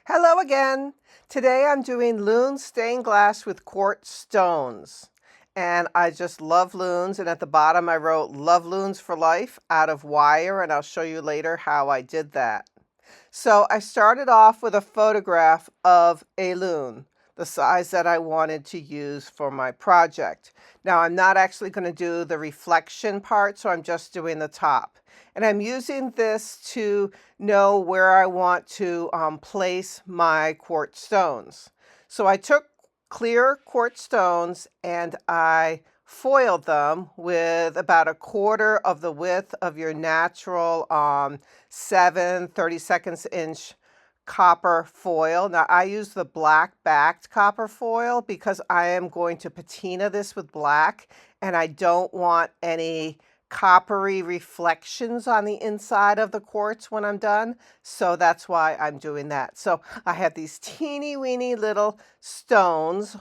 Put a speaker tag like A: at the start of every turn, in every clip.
A: Hello again. Today I'm doing LOON stained glass with quartz stones. And I just love loons. And at the bottom I wrote love loons for life out of wire. And I'll show you later how I did that. So I started off with a photograph of a loon, the size that I wanted to use for my project. Now I'm not actually going to do the reflection part, so I'm just doing the top. And I'm using this to know where I want to place my quartz stones. So I took clear quartz stones and I foiled them with about a quarter of the width of your natural 7/32 inch copper foil. Now I use the black backed copper foil because I am going to patina this with black and I don't want any coppery reflections on the inside of the quartz when I'm done. So that's why I'm doing that. So I have these teeny weeny little stones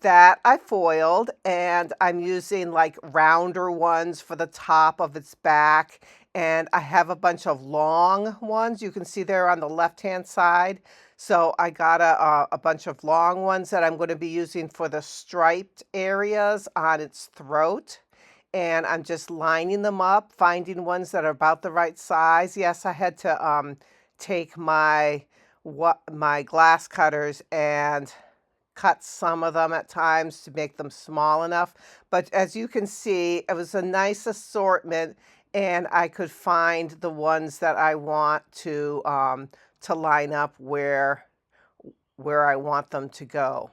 A: that I foiled, and I'm using like rounder ones for the top of its back. And I have a bunch of long ones. You can see there on the left-hand side. So I got a bunch of long ones that I'm going to be using for the striped areas on its throat. And I'm just lining them up, finding ones that are about the right size. Yes, I had to take my glass cutters and cut some of them at times to make them small enough. But as you can see, it was a nice assortment, and I could find the ones that I want to line up where I want them to go.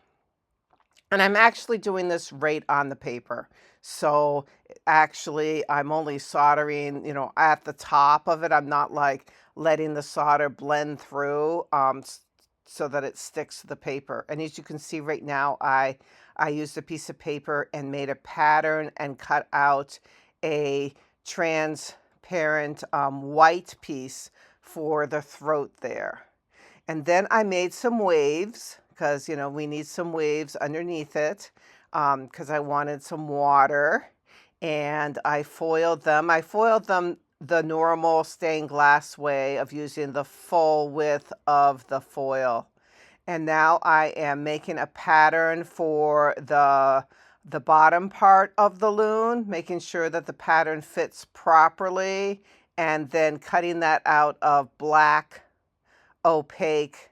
A: And I'm actually doing this right on the paper. So actually, I'm only soldering, at the top of it. I'm not like letting the solder blend through so that it sticks to the paper. And as you can see right now, I used a piece of paper and made a pattern and cut out a transparent white piece for the throat there. And then I made some waves because, we need some waves underneath it because I wanted some water. And I foiled them. I foiled them the normal stained glass way of using the full width of the foil. And now I am making a pattern for the bottom part of the loon, making sure that the pattern fits properly, and then cutting that out of black opaque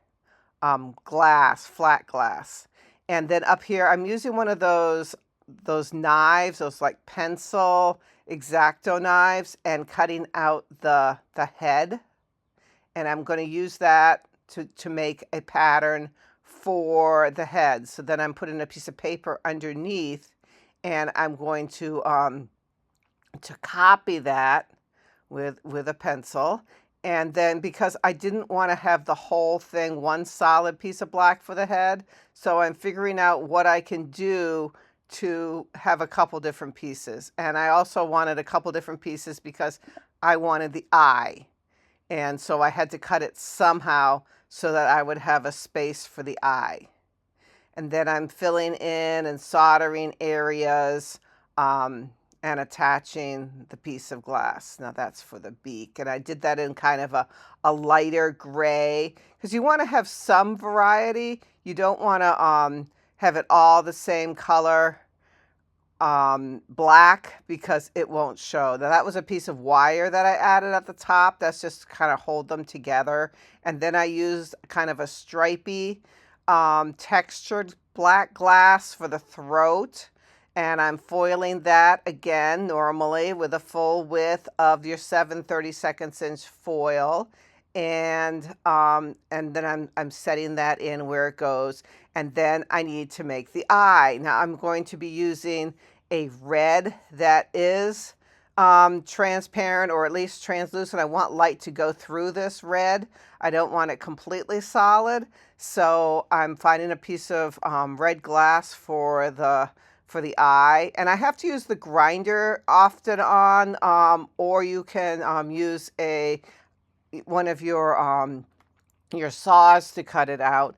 A: glass, flat glass. And then up here, I'm using one of those knives, those like pencil X-Acto knives, and cutting out the head. And I'm going to use that to make a pattern for the head. So then I'm putting a piece of paper underneath, and I'm going to copy that with a pencil. And then because I didn't want to have the whole thing one solid piece of black for the head, so I'm figuring out what I can do to have a couple different pieces. And I also wanted a couple different pieces because I wanted the eye. And so I had to cut it somehow so that I would have a space for the eye. And then I'm filling in and soldering areas and attaching the piece of glass. Now that's for the beak. And I did that in kind of a lighter gray because you want to have some variety. You don't want to have it all the same color black because it won't show. Now that was a piece of wire that I added at the top. That's just to kind of hold them together. And then I used kind of a stripy textured black glass for the throat. And I'm foiling that again normally with a full width of your 7/32 inch foil. And then I'm setting that in where it goes. And then I need to make the eye. Now I'm going to be using a red that is transparent or at least translucent. I want light to go through this red. I don't want it completely solid. So I'm finding a piece of red glass for the eye. And I have to use the grinder often on, or you can use one of your saws to cut it out.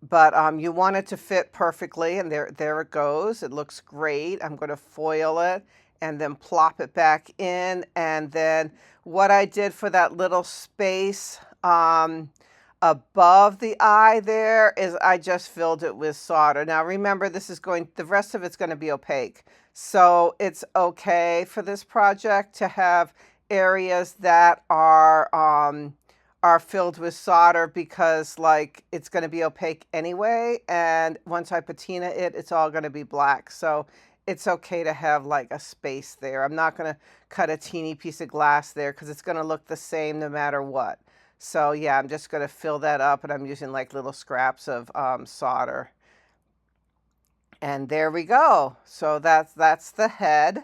A: But you want it to fit perfectly, and there it goes. It looks great. I'm going to foil it and then plop it back in. And then what I did for that little space of above the eye there is I just filled it with solder. Now remember, the rest of it's going to be opaque. So it's okay for this project to have areas that are filled with solder because like it's going to be opaque anyway. And once I patina it, it's all going to be black. So it's okay to have like a space there. I'm not going to cut a teeny piece of glass there because it's going to look the same no matter what. So yeah, I'm just going to fill that up, and I'm using like little scraps of solder. And there we go. So that's the head.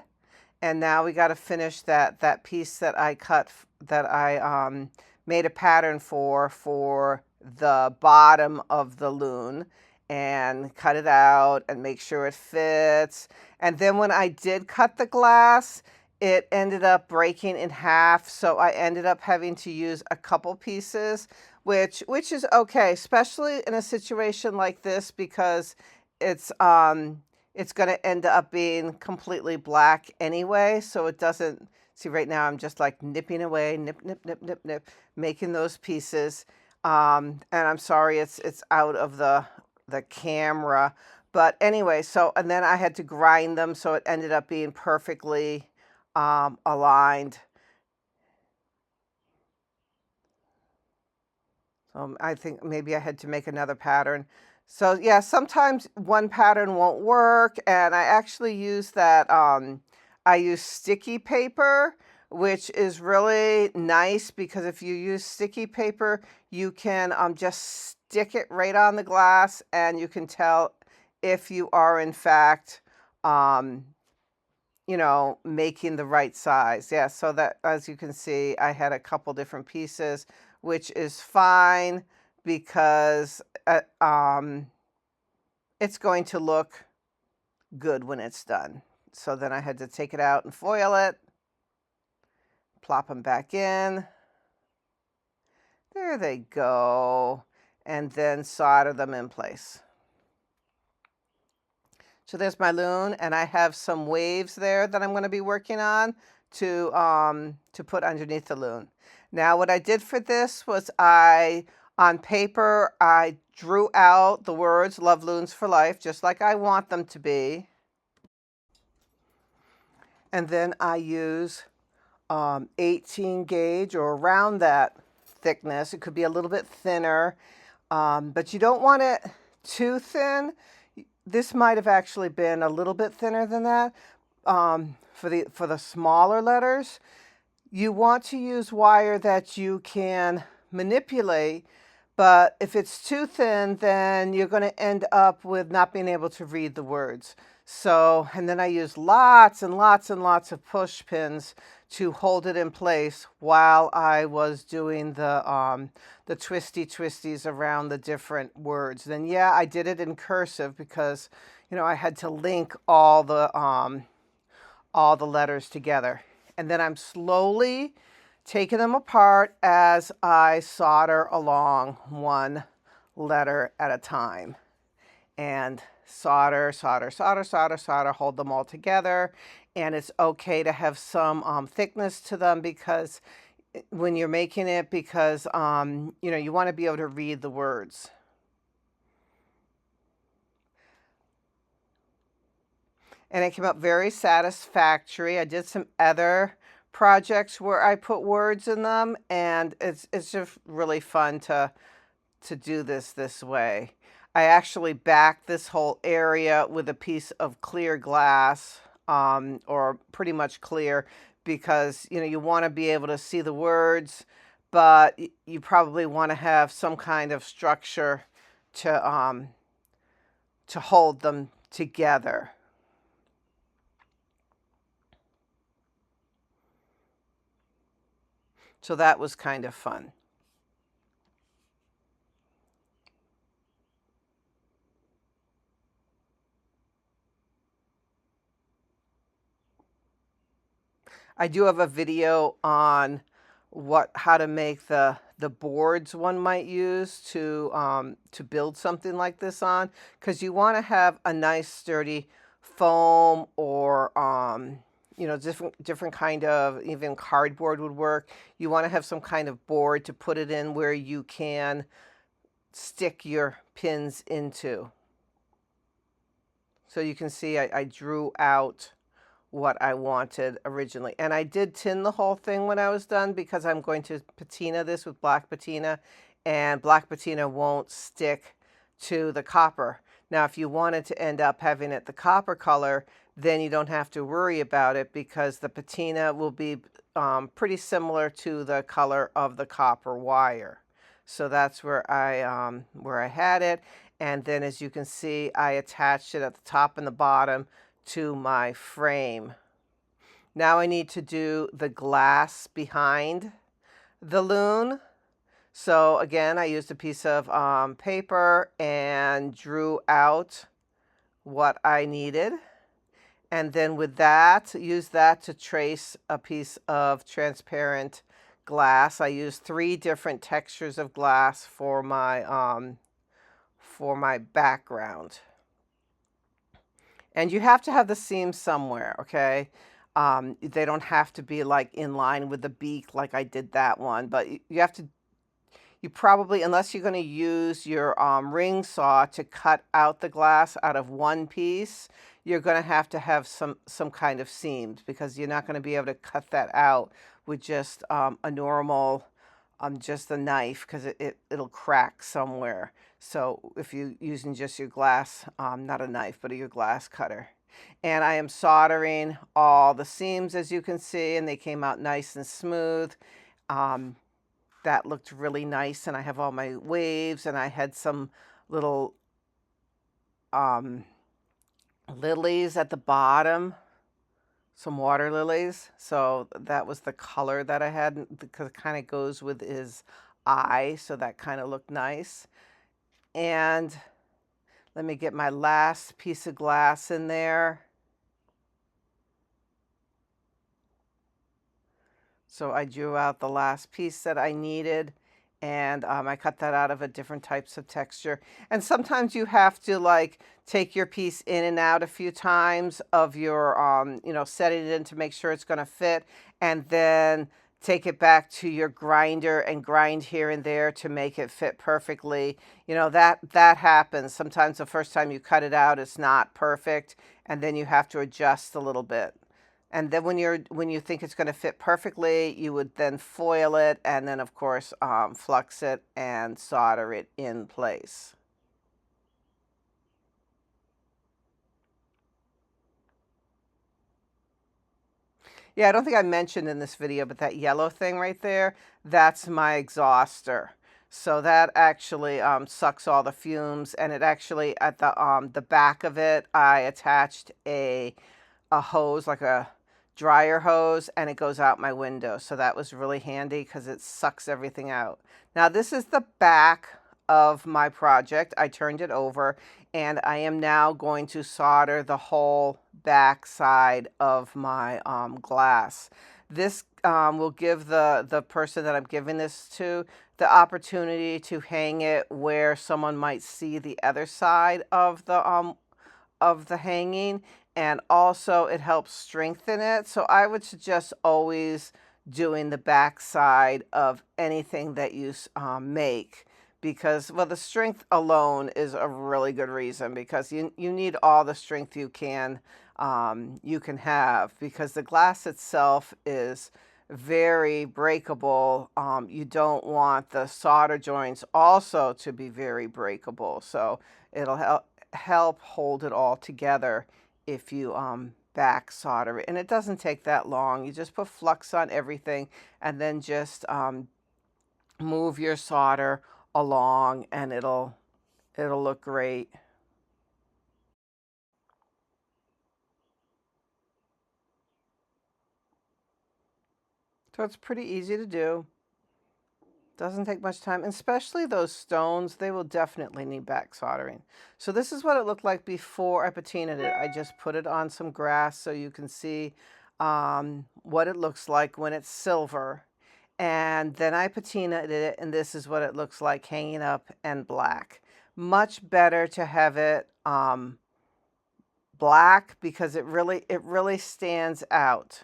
A: And now we got to finish that piece that I cut, that I made a pattern for the bottom of the loon, and cut it out and make sure it fits. And then when I did cut the glass, it ended up breaking in half, so I ended up having to use a couple pieces, which is okay, especially in a situation like this, because it's going to end up being completely black anyway, so it doesn't, see right now I'm just like nipping away, nip, nip, nip, nip, nip, making those pieces. And I'm sorry it's out of the camera, but anyway, so, and then I had to grind them, so it ended up being perfectly aligned. I think maybe I had to make another pattern. So yeah, sometimes one pattern won't work, and I actually use that, I use sticky paper, which is really nice because if you use sticky paper, you can just stick it right on the glass and you can tell if you are in fact you know, making the right size. Yeah, so that, as you can see, I had a couple different pieces, which is fine because it's going to look good when it's done. So then I had to take it out and foil it, plop them back in. There they go. And then solder them in place. So there's my loon, and I have some waves there that I'm going to be working on to put underneath the loon. Now what I did for this was on paper, I drew out the words "Love Loons for Life," just like I want them to be. And then I use 18 gauge or around that thickness. It could be a little bit thinner, but you don't want it too thin. This might have actually been a little bit thinner than that for the smaller letters. You want to use wire that you can manipulate, but if it's too thin, then you're going to end up with not being able to read the words. So, and then I use lots and lots and lots of push pins to hold it in place while I was doing the twisties around the different words. Then yeah, I did it in cursive because, you know, I had to link all the letters together. And then I'm slowly taking them apart as I solder along one letter at a time. And solder, solder, solder, solder, solder, hold them all together. And it's okay to have some thickness to them because when you're making it, because you know, you want to be able to read the words. And it came up very satisfactory. I did some other projects where I put words in them, and it's just really fun to do this way. I actually backed this whole area with a piece of clear glass, or pretty much clear, because you know, you want to be able to see the words, but you probably want to have some kind of structure to hold them together. So that was kind of fun. I do have a video on how to make the boards one might use to build something like this on, because you want to have a nice sturdy foam or you know, different kind of, even cardboard would work. You want to have some kind of board to put it in where you can stick your pins into. So you can see I drew out what I wanted originally. And I did tin the whole thing when I was done because I'm going to patina this with black patina, and black patina won't stick to the copper. Now, if you wanted to end up having it the copper color, then you don't have to worry about it because the patina will be pretty similar to the color of the copper wire. So that's where I had it. And then as you can see, I attached it at the top and the bottom to my frame. Now I need to do the glass behind the loon. So again, I used a piece of paper and drew out what I needed. And then with that, use that to trace a piece of transparent glass. I used 3 different textures of glass for my background. And you have to have the seams somewhere, okay? They don't have to be like in line with the beak like I did that one, but you have to, you probably, unless you're going to use your ring saw to cut out the glass out of one piece, you're going to have some kind of seams because you're not going to be able to cut that out with just a normal, just a knife because it'll crack somewhere. So if you're using just your glass, not a knife, but your glass cutter. And I am soldering all the seams, as you can see, and they came out nice and smooth. That looked really nice, and I have all my waves, and I had some little lilies at the bottom, some water lilies. So that was the color that I had because it kind of goes with his eye, so that kind of looked nice. And let me get my last piece of glass in there. So I drew out the last piece that I needed, and I cut that out of a different types of texture. And sometimes you have to like take your piece in and out a few times of your, you know, setting it in to make sure it's going to fit, and then take it back to your grinder and grind here and there to make it fit perfectly. You know, that happens. Sometimes the first time you cut it out, it's not perfect, and then you have to adjust a little bit. And then when you think it's going to fit perfectly, you would then foil it and then, of course, flux it and solder it in place. Yeah, I don't think I mentioned in this video, but that yellow thing right there, that's my exhauster. So that actually sucks all the fumes, and it actually, at the back of it, I attached a hose, like a dryer hose, and it goes out my window. So that was really handy because it sucks everything out. Now this is the back of my project. I turned it over, and I am now going to solder the whole back side of my glass. This will give the person that I'm giving this to the opportunity to hang it where someone might see the other side of the hanging, and also it helps strengthen it. So I would suggest always doing the back side of anything that you make, because, well, the strength alone is a really good reason, because you need all the strength you can have, because the glass itself is very breakable. You don't want the solder joints also to be very breakable, so it'll help hold it all together if you back solder it. And it doesn't take that long. You just put flux on everything and then just move your solder along, and it'll look great. So it's pretty easy to do. Doesn't take much time, especially those stones. They will definitely need back soldering. So this is what it looked like before I patinaed it. I just put it on some grass so you can see what it looks like when it's silver. And then I patinaed it, and this is what it looks like hanging up and black. Much better to have it black because it really stands out.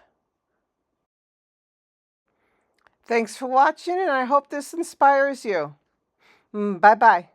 A: Thanks for watching, and I hope this inspires you. Bye-bye.